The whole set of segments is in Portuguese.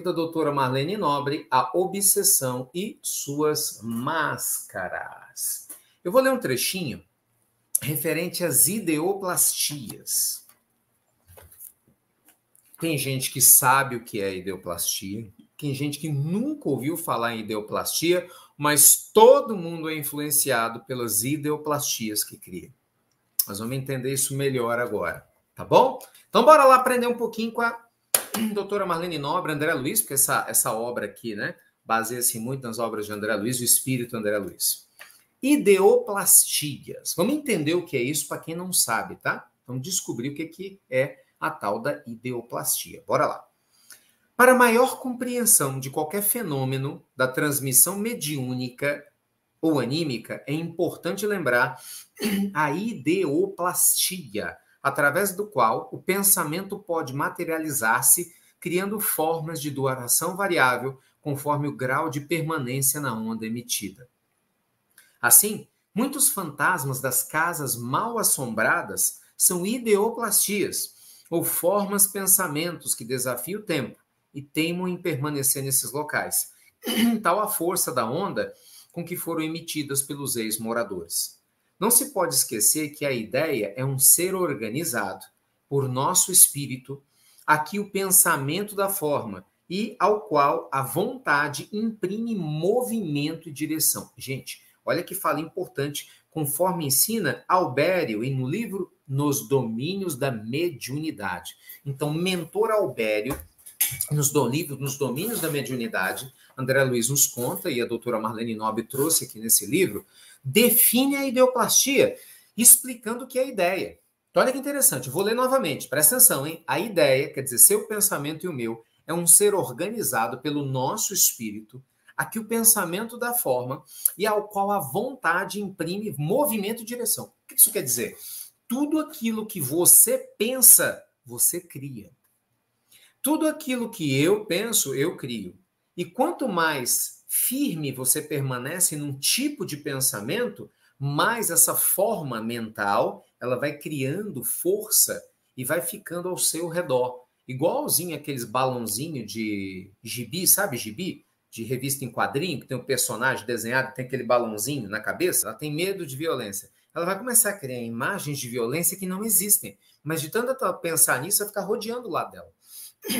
Da doutora Marlene Nobre, A Obsessão e Suas Máscaras. Eu vou ler um trechinho referente às ideoplastias. Tem gente que sabe o que é ideoplastia, tem gente que nunca ouviu falar em ideoplastia, mas todo mundo é influenciado pelas ideoplastias que cria. Nós vamos entender isso melhor agora, tá bom? Então bora lá aprender um pouquinho com a doutora Marlene Nobre, André Luiz, porque essa obra aqui, né, baseia-se muito nas obras de André Luiz, o espírito André Luiz. Ideoplastias. Vamos entender o que é isso para quem não sabe, tá? Vamos descobrir o que é a tal da ideoplastia. Bora lá. Para maior compreensão de qualquer fenômeno da transmissão mediúnica ou anímica, é importante lembrar a ideoplastia, através do qual o pensamento pode materializar-se, criando formas de duração variável conforme o grau de permanência na onda emitida. Assim, muitos fantasmas das casas mal assombradas são ideoplastias, ou formas pensamentos que desafiam o tempo e teimam em permanecer nesses locais. Tal a força da onda com que foram emitidas pelos ex-moradores. Não se pode esquecer que a ideia é um ser organizado por nosso espírito, aqui o pensamento da forma, e ao qual a vontade imprime movimento e direção. Gente, olha que fala importante, conforme ensina Albério e no livro Nos Domínios da Mediunidade. Então, mentor Albério, nos Domínios da Mediunidade, André Luiz nos conta, e a doutora Marlene Nobre trouxe aqui nesse livro, define a ideoplastia, explicando o que é a ideia. Então, olha que interessante, eu vou ler novamente, presta atenção, hein? A ideia, quer dizer, seu pensamento e o meu, é um ser organizado pelo nosso espírito, aqui o pensamento da forma, e ao qual a vontade imprime movimento e direção. O que isso quer dizer? Tudo aquilo que você pensa, você cria. Tudo aquilo que eu penso, eu crio. E quanto mais firme você permanece num tipo de pensamento, mais essa forma mental, ela vai criando força e vai ficando ao seu redor. Igualzinho aqueles balãozinhos de gibi, sabe gibi? De revista em quadrinho, que tem um personagem desenhado, tem aquele balãozinho na cabeça, ela tem medo de violência. Ela vai começar a criar imagens de violência que não existem. Mas de tanto ela pensar nisso, vai ficar rodeando o lado dela.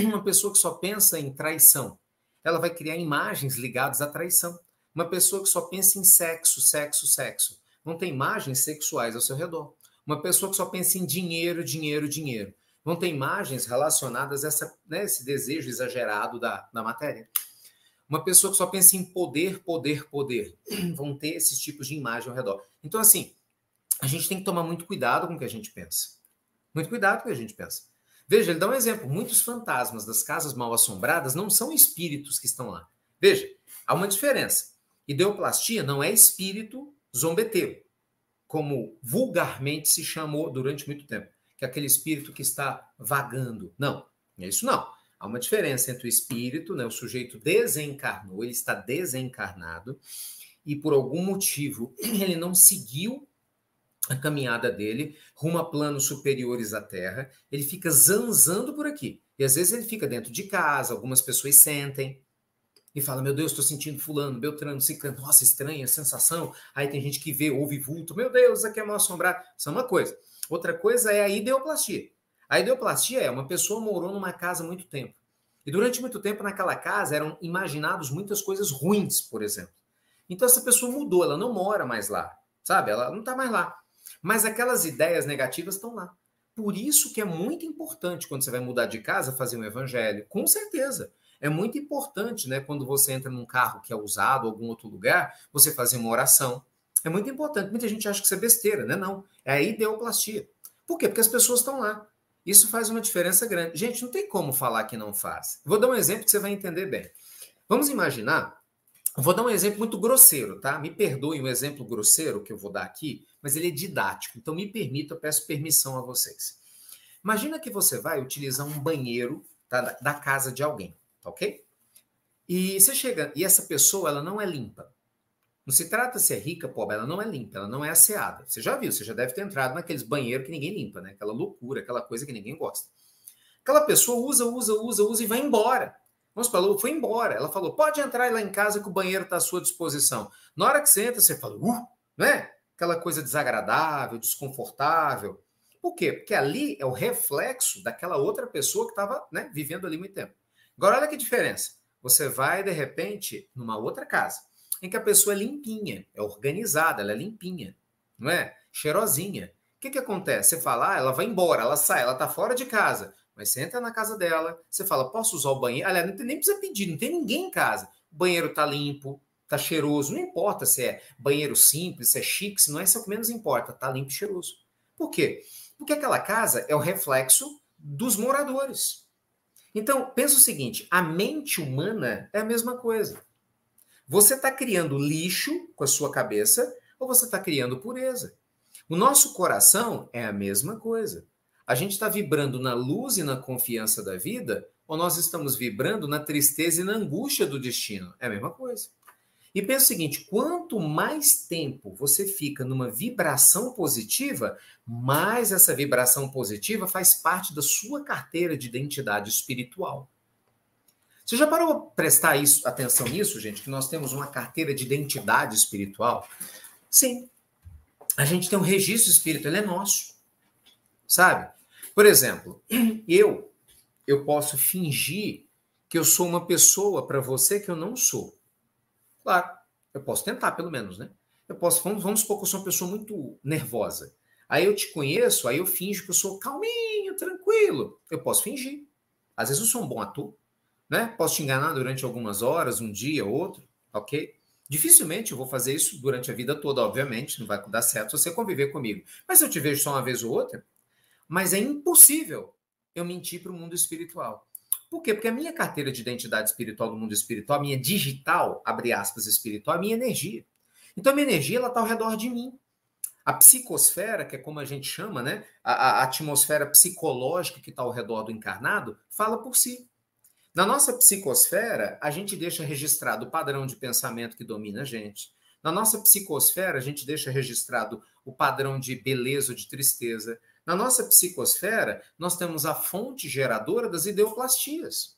Uma pessoa que só pensa em traição, ela vai criar imagens ligadas à traição. Uma pessoa que só pensa em sexo, sexo, sexo, vão ter imagens sexuais ao seu redor. Uma pessoa que só pensa em dinheiro, dinheiro, dinheiro, vão ter imagens relacionadas a esse desejo exagerado da matéria. Uma pessoa que só pensa em poder, poder, poder, vão ter esses tipos de imagem ao redor. Então, assim, a gente tem que tomar muito cuidado com o que a gente pensa. Muito cuidado com o que a gente pensa. Veja, ele dá um exemplo. Muitos fantasmas das casas mal assombradas não são espíritos que estão lá. Veja, há uma diferença. Ideoplastia não é espírito zombeteiro, como vulgarmente se chamou durante muito tempo, que é aquele espírito que está vagando. Não, é isso não. Há uma diferença entre o espírito, né, o sujeito desencarnou, ele está desencarnado, e por algum motivo ele não seguiu a caminhada dele rumo a planos superiores à Terra, ele fica zanzando por aqui. E às vezes ele fica dentro de casa, algumas pessoas sentem e falam, meu Deus, estou sentindo fulano, beltrano, ciclano, nossa, estranha sensação. Aí tem gente que vê, ouve vulto, meu Deus, aqui é mal assombrado. Isso é uma coisa. Outra coisa é a ideoplastia. A ideoplastia é uma pessoa morou numa casa há muito tempo. E durante muito tempo naquela casa eram imaginados muitas coisas ruins, por exemplo. Então essa pessoa mudou, ela não mora mais lá, sabe? Ela não está mais lá. Mas aquelas ideias negativas estão lá. Por isso que é muito importante, quando você vai mudar de casa, fazer um evangelho. Com certeza. É muito importante, né? Quando você entra num carro que é usado, ou algum outro lugar, você fazer uma oração. É muito importante. Muita gente acha que isso é besteira, né? Não. É a ideoplastia. Por quê? Porque as pessoas estão lá. Isso faz uma diferença grande. Gente, não tem como falar que não faz. Vou dar um exemplo que você vai entender bem. Vamos imaginar. Vou dar um exemplo muito grosseiro, tá? Me perdoe o exemplo grosseiro que eu vou dar aqui, mas ele é didático, então me permita, eu peço permissão a vocês. Imagina que você vai utilizar um banheiro, tá, da casa de alguém, tá ok? E você chega, e essa pessoa, ela não é limpa. Não se trata se é rica, pobre, ela não é limpa, ela não é asseada. Você já viu, você já deve ter entrado naqueles banheiros que ninguém limpa, né? Aquela loucura, aquela coisa que ninguém gosta. Aquela pessoa usa e vai embora. Vamos supor, ela foi embora. Ela falou, pode entrar lá em casa que o banheiro está à sua disposição. Na hora que você entra, você fala, né? Aquela coisa desagradável, desconfortável. Por quê? Porque ali é o reflexo daquela outra pessoa que estava, né, vivendo ali muito tempo. Agora, olha que diferença. Você vai, de repente, numa outra casa, em que a pessoa é limpinha, é organizada, ela é limpinha, não é? Cheirosinha. O que acontece? Você fala, ela vai embora, ela sai, ela está fora de casa. Mas você entra na casa dela, você fala, posso usar o banheiro? Aliás, nem precisa pedir, não tem ninguém em casa. O banheiro está limpo, está cheiroso. Não importa se é banheiro simples, se é chique, se não é, isso é o que menos importa. Está limpo e cheiroso. Por quê? Porque aquela casa é o reflexo dos moradores. Então, pensa o seguinte, a mente humana é a mesma coisa. Você está criando lixo com a sua cabeça ou você está criando pureza? O nosso coração é a mesma coisa. A gente está vibrando na luz e na confiança da vida ou nós estamos vibrando na tristeza e na angústia do destino? É a mesma coisa. E pensa o seguinte, quanto mais tempo você fica numa vibração positiva, mais essa vibração positiva faz parte da sua carteira de identidade espiritual. Você já parou para prestar atenção nisso, gente? Que nós temos uma carteira de identidade espiritual? Sim. A gente tem um registro espírita, ele é nosso. Sabe? Por exemplo, eu posso fingir que eu sou uma pessoa para você que eu não sou. Claro, eu posso tentar, pelo menos, né? Vamos supor que eu sou uma pessoa muito nervosa. Aí eu te conheço, aí eu finjo que eu sou calminho, tranquilo. Eu posso fingir. Às vezes eu sou um bom ator, né? Posso te enganar durante algumas horas, um dia, outro, ok? Dificilmente eu vou fazer isso durante a vida toda, obviamente, não vai dar certo se você conviver comigo. Mas se eu te vejo só uma vez ou outra, mas é impossível eu mentir para o mundo espiritual. Por quê? Porque a minha carteira de identidade espiritual do mundo espiritual, a minha digital, abre aspas, espiritual, é a minha energia. Então, a minha energia está ao redor de mim. A psicosfera, que é como a gente chama, né? A atmosfera psicológica que está ao redor do encarnado, fala por si. Na nossa psicosfera, a gente deixa registrado o padrão de pensamento que domina a gente. Na nossa psicosfera, a gente deixa registrado o padrão de beleza ou de tristeza. Na nossa psicosfera, nós temos a fonte geradora das ideoplastias.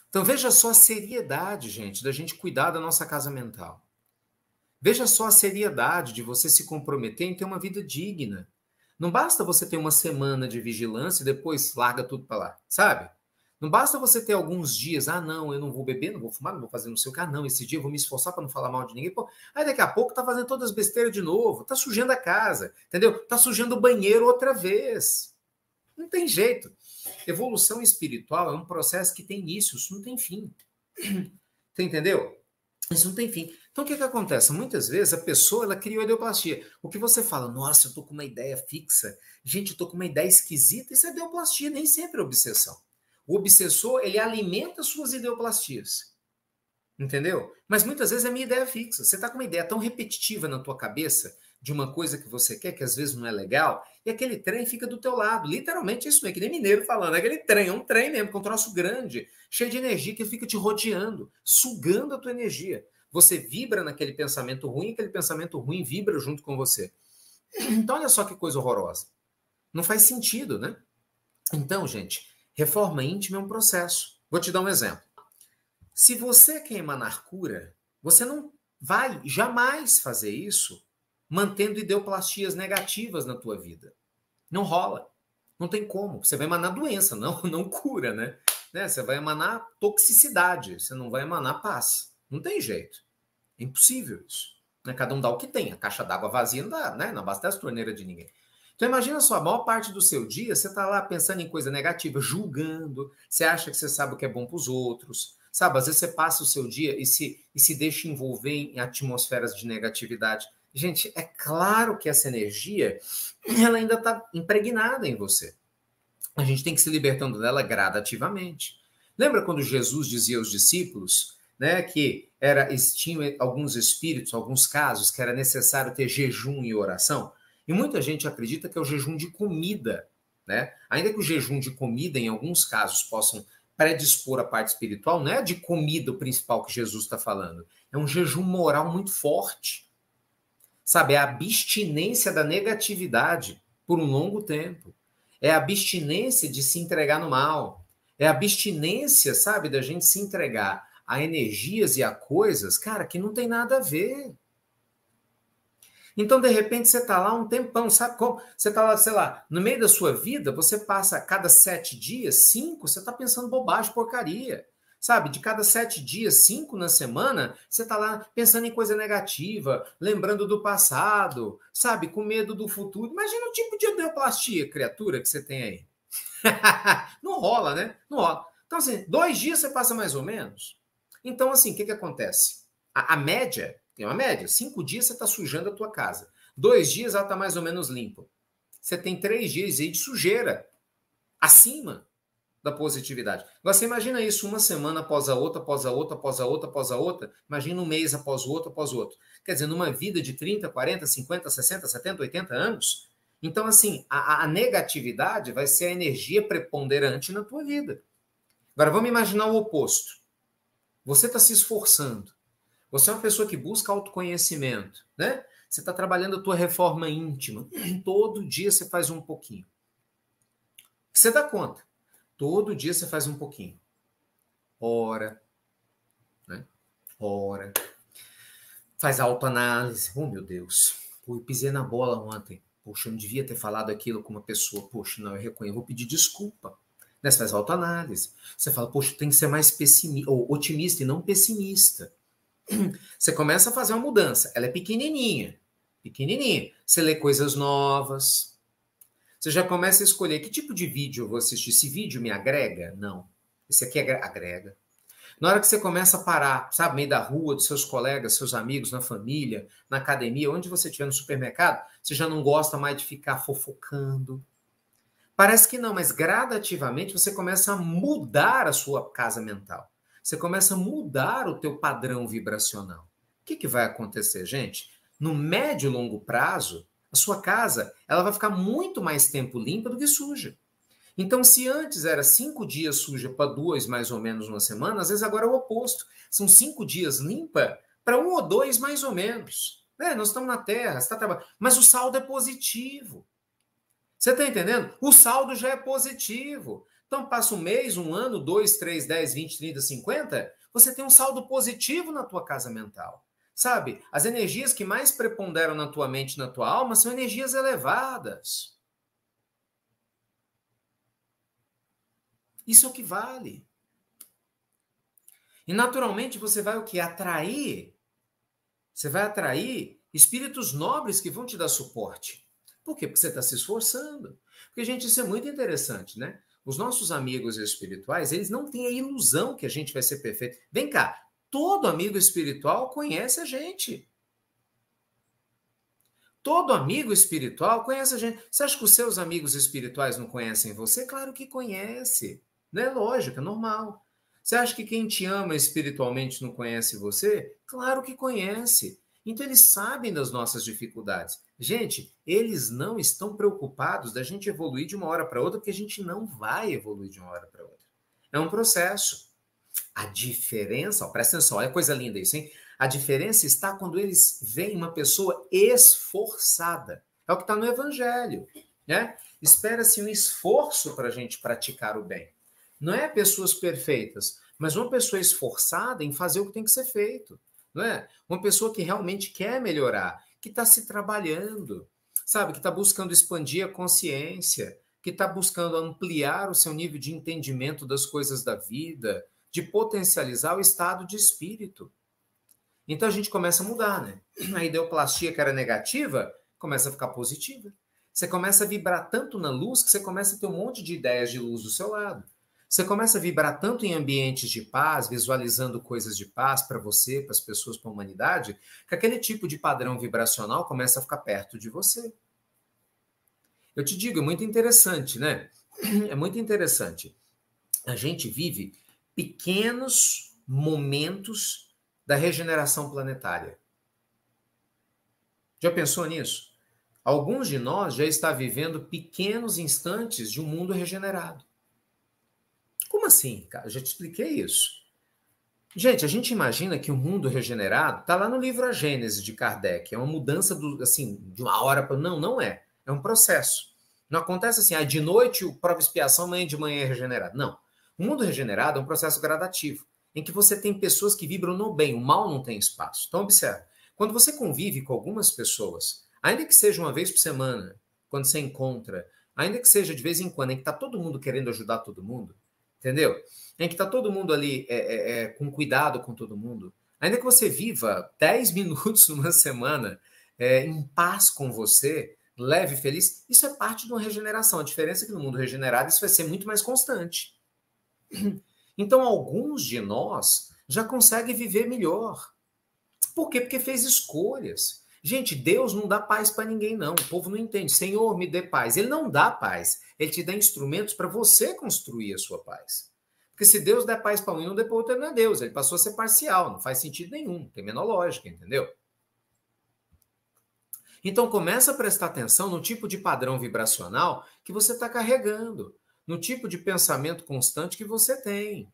Então veja só a seriedade, gente, da gente cuidar da nossa casa mental. Veja só a seriedade de você se comprometer em ter uma vida digna. Não basta você ter uma semana de vigilância e depois larga tudo para lá, sabe? Não basta você ter alguns dias, não, eu não vou beber, não vou fumar, não vou fazer não sei o que, não, esse dia eu vou me esforçar para não falar mal de ninguém. Pô, aí daqui a pouco tá fazendo todas as besteiras de novo, tá sujando a casa, entendeu? Tá sujando o banheiro outra vez. Não tem jeito. Evolução espiritual é um processo que tem início, isso não tem fim. Você entendeu? Isso não tem fim. Então, o que acontece? Muitas vezes a pessoa ela cria uma ideoplastia. O que você fala, nossa, eu estou com uma ideia fixa, gente, eu estou com uma ideia esquisita, isso é ideoplastia, nem sempre é obsessão. O obsessor, ele alimenta suas ideoplastias. Entendeu? Mas muitas vezes é minha ideia fixa. Você está com uma ideia tão repetitiva na tua cabeça de uma coisa que você quer, que às vezes não é legal, e aquele trem fica do teu lado. Literalmente isso mesmo, que nem mineiro falando. Aquele trem, é um trem mesmo, com um troço grande, cheio de energia, que fica te rodeando, sugando a tua energia. Você vibra naquele pensamento ruim, aquele pensamento ruim vibra junto com você. Então, olha só que coisa horrorosa. Não faz sentido, né? Então, gente, reforma íntima é um processo. Vou te dar um exemplo. Se você quer emanar cura, você não vai jamais fazer isso mantendo ideoplastias negativas na tua vida. Não rola. Não tem como. Você vai emanar doença, não cura, né? Você vai emanar toxicidade, você não vai emanar paz. Não tem jeito. É impossível isso. Cada um dá o que tem. A caixa d'água vazia não dá, né? Não abastece a torneira de ninguém. Então imagina só, a maior parte do seu dia você está lá pensando em coisa negativa, julgando, você acha que você sabe o que é bom para os outros, sabe? Às vezes você passa o seu dia e se deixa envolver em atmosferas de negatividade. Gente, é claro que essa energia ela ainda está impregnada em você. A gente tem que se libertando dela gradativamente. Lembra quando Jesus dizia aos discípulos, né, que tinham alguns espíritos, alguns casos, que era necessário ter jejum e oração? E muita gente acredita que é o jejum de comida, né? Ainda que o jejum de comida, em alguns casos, possam predispor a parte espiritual, não é de comida o principal que Jesus está falando. É um jejum moral muito forte. Sabe? É a abstinência da negatividade por um longo tempo. É a abstinência de se entregar no mal. É a abstinência, sabe, da gente se entregar a energias e a coisas, cara, que não tem nada a ver. Então, de repente, você está lá um tempão, sabe como? Você está lá, sei lá, no meio da sua vida, você passa a cada 7 dias, 5, você está pensando bobagem, porcaria. Sabe, de cada 7 dias, 5 na semana, você está lá pensando em coisa negativa, lembrando do passado, sabe, com medo do futuro. Imagina o tipo de ideoplastia, criatura, que você tem aí. Não rola, né? Não rola. Então, assim, 2 dias você passa mais ou menos. Então, assim, o que acontece? A média, tem uma média, 5 dias você está sujando a tua casa. 2 dias ela está mais ou menos limpa. Você tem 3 dias aí de sujeira, acima da positividade. Agora, você imagina isso uma semana após a outra, após a outra, após a outra, após a outra. Imagina um mês após o outro, após o outro. Quer dizer, numa vida de 30, 40, 50, 60, 70, 80 anos. Então, assim, a negatividade vai ser a energia preponderante na tua vida. Agora, vamos imaginar o oposto. Você está se esforçando. Você é uma pessoa que busca autoconhecimento, né? Você está trabalhando a tua reforma íntima. Todo dia você faz um pouquinho. Você dá conta. Todo dia você faz um pouquinho. Ora, né? Ora. Faz autoanálise. Oh, meu Deus. Pô, eu pisei na bola ontem. Poxa, eu não devia ter falado aquilo com uma pessoa. Poxa, não, eu reconheço, eu vou pedir desculpa. Né? Você faz autoanálise. Você fala, poxa, tem que ser mais pessimista, ou otimista e não pessimista. Você começa a fazer uma mudança. Ela é pequenininha. Pequenininha. Você lê coisas novas. Você já começa a escolher que tipo de vídeo eu vou assistir. Esse vídeo me agrega? Não. Esse aqui agrega. Na hora que você começa a parar, sabe, meio da rua, dos seus colegas, seus amigos, na família, na academia, onde você estiver no supermercado, você já não gosta mais de ficar fofocando. Parece que não, mas gradativamente você começa a mudar a sua casa mental. Você começa a mudar o teu padrão vibracional. O que vai acontecer, gente? No médio e longo prazo, a sua casa ela vai ficar muito mais tempo limpa do que suja. Então, se antes era 5 dias suja para 2, mais ou menos, uma semana, às vezes agora é o oposto. São 5 dias limpa para 1 ou 2, mais ou menos. Nós estamos na Terra, você está trabalhando. Mas o saldo é positivo. Você está entendendo? O saldo já é positivo. Então, passa um mês, um ano, 2, 3, 10, 20, 30, 50, você tem um saldo positivo na tua casa mental. Sabe? As energias que mais preponderam na tua mente e na tua alma são energias elevadas. Isso é o que vale. E, naturalmente, você vai o quê? Atrair. Você vai atrair espíritos nobres que vão te dar suporte. Por quê? Porque você está se esforçando. Porque, gente, isso é muito interessante, né? Os nossos amigos espirituais, eles não têm a ilusão que a gente vai ser perfeito. Vem cá, todo amigo espiritual conhece a gente. Todo amigo espiritual conhece a gente. Você acha que os seus amigos espirituais não conhecem você? Claro que conhece. Não é lógico, é normal. Você acha que quem te ama espiritualmente não conhece você? Claro que conhece. Então eles sabem das nossas dificuldades. Gente, eles não estão preocupados da gente evoluir de uma hora para outra, porque a gente não vai evoluir de uma hora para outra. É um processo. A diferença, ó, presta atenção, olha que coisa linda isso, hein? A diferença está quando eles veem uma pessoa esforçada. É o que está no Evangelho, né? Espera-se um esforço para a gente praticar o bem. Não é pessoas perfeitas, mas uma pessoa esforçada em fazer o que tem que ser feito. Não é? Uma pessoa que realmente quer melhorar, que está se trabalhando, sabe? Que está buscando expandir a consciência, que está buscando ampliar o seu nível de entendimento das coisas da vida, de potencializar o estado de espírito. Então a gente começa a mudar, né? A ideoplastia que era negativa começa a ficar positiva. Você começa a vibrar tanto na luz que você começa a ter um monte de ideias de luz do seu lado. Você começa a vibrar tanto em ambientes de paz, visualizando coisas de paz para você, para as pessoas, para a humanidade, que aquele tipo de padrão vibracional começa a ficar perto de você. Eu te digo, é muito interessante, né? É muito interessante. A gente vive pequenos momentos da regeneração planetária. Já pensou nisso? Alguns de nós já estão vivendo pequenos instantes de um mundo regenerado. Como assim, cara? Eu já te expliquei isso. Gente, a gente imagina que o mundo regenerado está lá no livro A Gênese de Kardec. É uma mudança assim, de uma hora para... Não, não é. É um processo. Não acontece assim, de noite prova expiação, amanhã de manhã é regenerado. Não. O mundo regenerado é um processo gradativo, em que você tem pessoas que vibram no bem, o mal não tem espaço. Então, observe, quando você convive com algumas pessoas, ainda que seja uma vez por semana, quando você encontra, ainda que seja de vez em quando, em que está todo mundo querendo ajudar todo mundo, entendeu? Em que está todo mundo ali com cuidado com todo mundo, ainda que você viva 10 minutos numa semana em paz com você, leve, feliz, isso é parte de uma regeneração. A diferença é que no mundo regenerado isso vai ser muito mais constante. Então, alguns de nós já conseguem viver melhor. Por quê? Porque fez escolhas. Gente, Deus não dá paz para ninguém, não. O povo não entende. Senhor, me dê paz. Ele não dá paz. Ele te dá instrumentos para você construir a sua paz. Porque se Deus der paz para um e não der para outro, ele não é Deus. Ele passou a ser parcial. Não faz sentido nenhum. Não tem a menor lógica, entendeu? Então, começa a prestar atenção no tipo de padrão vibracional que você está carregando, no tipo de pensamento constante que você tem.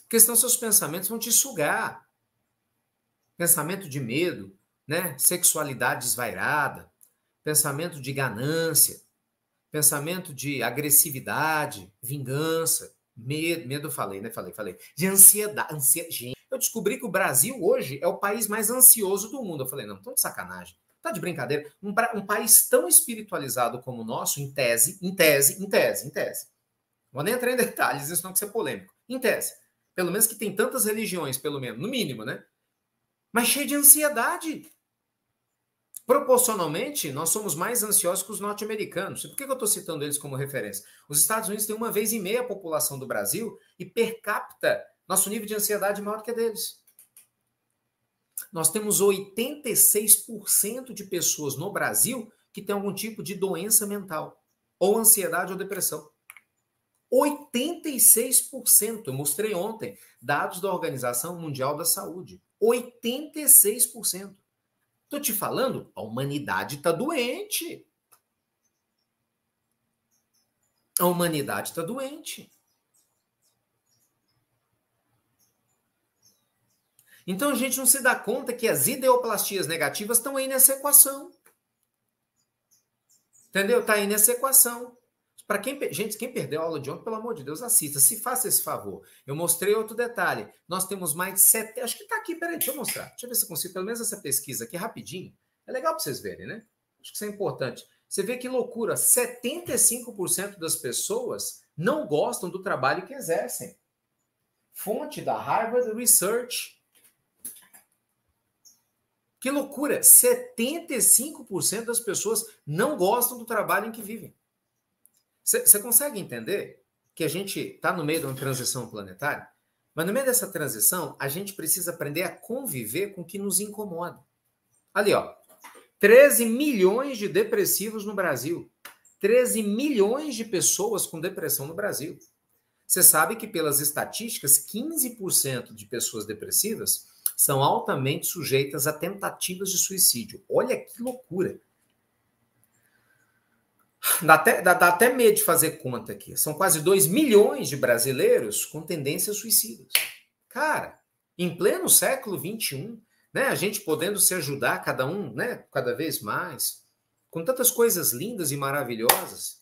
Porque senão seus pensamentos vão te sugar. Pensamento de medo, né? Sexualidade desvairada, pensamento de ganância, pensamento de agressividade, vingança, medo falei, né? Falei. De ansiedade. Gente, eu descobri que o Brasil hoje é o país mais ansioso do mundo. Eu falei, não, estão de sacanagem. Tá de brincadeira. Um país tão espiritualizado como o nosso, em tese. Não vou nem entrar em detalhes, isso não tem que ser polêmico. Em tese. Pelo menos que tem tantas religiões, pelo menos, no mínimo, né? Mas cheio de ansiedade. Proporcionalmente, nós somos mais ansiosos que os norte-americanos. Por que eu estou citando eles como referência? Os Estados Unidos têm 1,5 vezes a população do Brasil e, per capita, nosso nível de ansiedade é maior que a deles. Nós temos 86% de pessoas no Brasil que têm algum tipo de doença mental, ou ansiedade ou depressão. 86%. Eu mostrei ontem dados da Organização Mundial da Saúde. 86%. Estou te falando, a humanidade está doente. A humanidade está doente. Então a gente não se dá conta que as ideoplastias negativas estão aí nessa equação. Entendeu? Está aí nessa equação. Para quem perdeu a aula de ontem, pelo amor de Deus, assista. Se faça esse favor. Eu mostrei outro detalhe. Nós temos mais de 7... Acho que está aqui, peraí, deixa eu mostrar. Deixa eu ver se eu consigo pelo menos essa pesquisa aqui rapidinho. É legal para vocês verem, né? Acho que isso é importante. Você vê que loucura. 75% das pessoas não gostam do trabalho que exercem. Fonte da Harvard Research. Que loucura. 75% das pessoas não gostam do trabalho em que vivem. Você consegue entender que a gente está no meio de uma transição planetária? Mas no meio dessa transição, a gente precisa aprender a conviver com o que nos incomoda. Ali, ó. 13 milhões de depressivos no Brasil. 13 milhões de pessoas com depressão no Brasil. Você sabe que, pelas estatísticas, 15% de pessoas depressivas são altamente sujeitas a tentativas de suicídio. Olha que loucura. Dá até medo de fazer conta aqui. São quase 2 milhões de brasileiros com tendências suicidas. Cara, em pleno século XXI, né, a gente podendo se ajudar cada um, né, cada vez mais, com tantas coisas lindas e maravilhosas.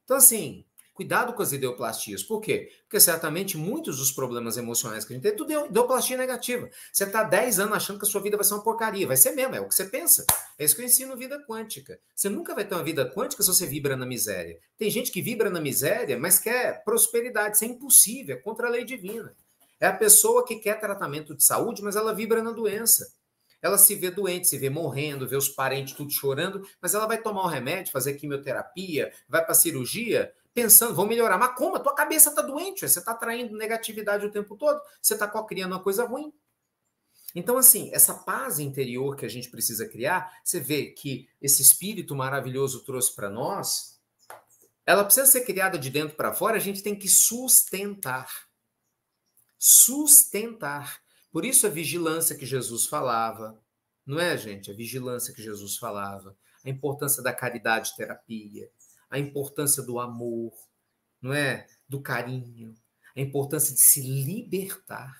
Então, assim, cuidado com as ideoplastias. Por quê? Porque certamente muitos dos problemas emocionais que a gente tem, tudo é ideoplastia negativa. Você está 10 anos achando que a sua vida vai ser uma porcaria. Vai ser mesmo, é o que você pensa. É isso que eu ensino vida quântica. Você nunca vai ter uma vida quântica se você vibra na miséria. Tem gente que vibra na miséria, mas quer prosperidade. Isso é impossível, é contra a lei divina. É a pessoa que quer tratamento de saúde, mas ela vibra na doença. Ela se vê doente, se vê morrendo, vê os parentes tudo chorando, mas ela vai tomar o remédio, fazer quimioterapia, vai para cirurgia, pensando, vão melhorar. Mas como? A tua cabeça está doente, você está atraindo negatividade o tempo todo, você está criando uma coisa ruim. Então, assim, essa paz interior que a gente precisa criar, você vê que esse espírito maravilhoso trouxe para nós, ela precisa ser criada de dentro para fora, a gente tem que sustentar. Sustentar. Por isso a vigilância que Jesus falava, não é, gente? A vigilância que Jesus falava, a importância da caridade terapia, a importância do amor, não é? Do carinho, a importância de se libertar.